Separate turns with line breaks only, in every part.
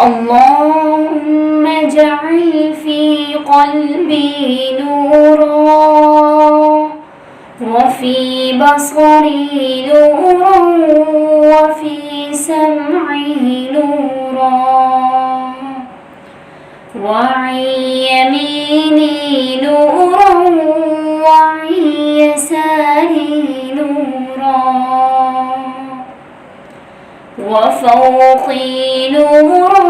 اللهم اجعل في قلبي نورا وفي بصري نورا وفي سمعي نورا وعن يميني نورا وعن يساري نورا وفوقي نورا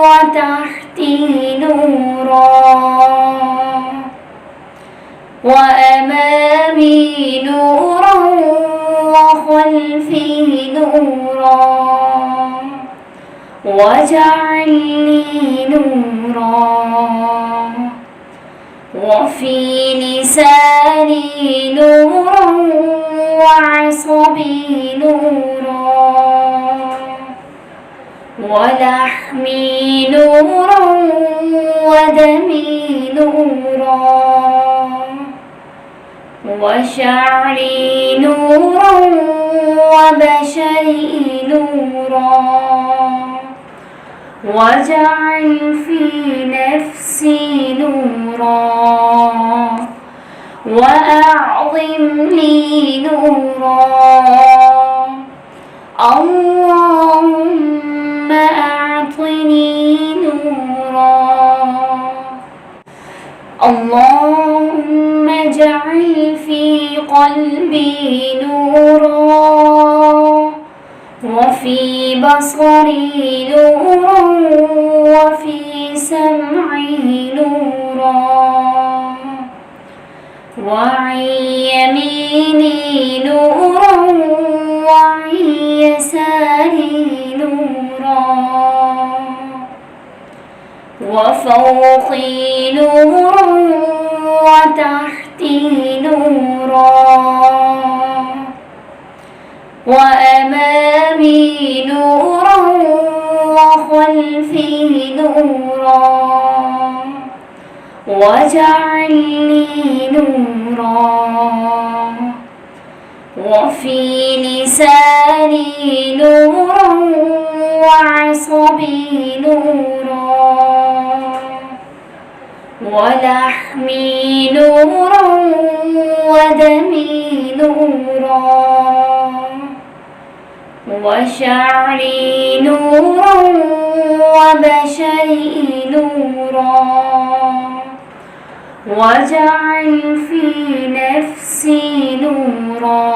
وتحتي نورا وأمامي نورا وخلفي نورا واجعل لي نورا وفي لساني نورا وعصبي نورا ولحمي نورا ودمي نورا وشعري نورا وبشري نورا واجعل في نفسي نورا وأعظم لي نورا اللهم أعطني نورا اللهم اجعل في قلبي نورا وفي بصري نورا وفي سمعي نورا وعن يميني نورا وعن يساري نورا وفوقي نورا وتحتي نورا وأمامي نورا وخلفي نورا واجعل لي نورا وفي لساني نورا وعصبي نورا ولحمي نورا ودمي نورا وشعري نورا وبشري نورا واجعل في نفسي نورا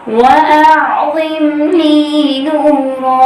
وأعظم لي نورا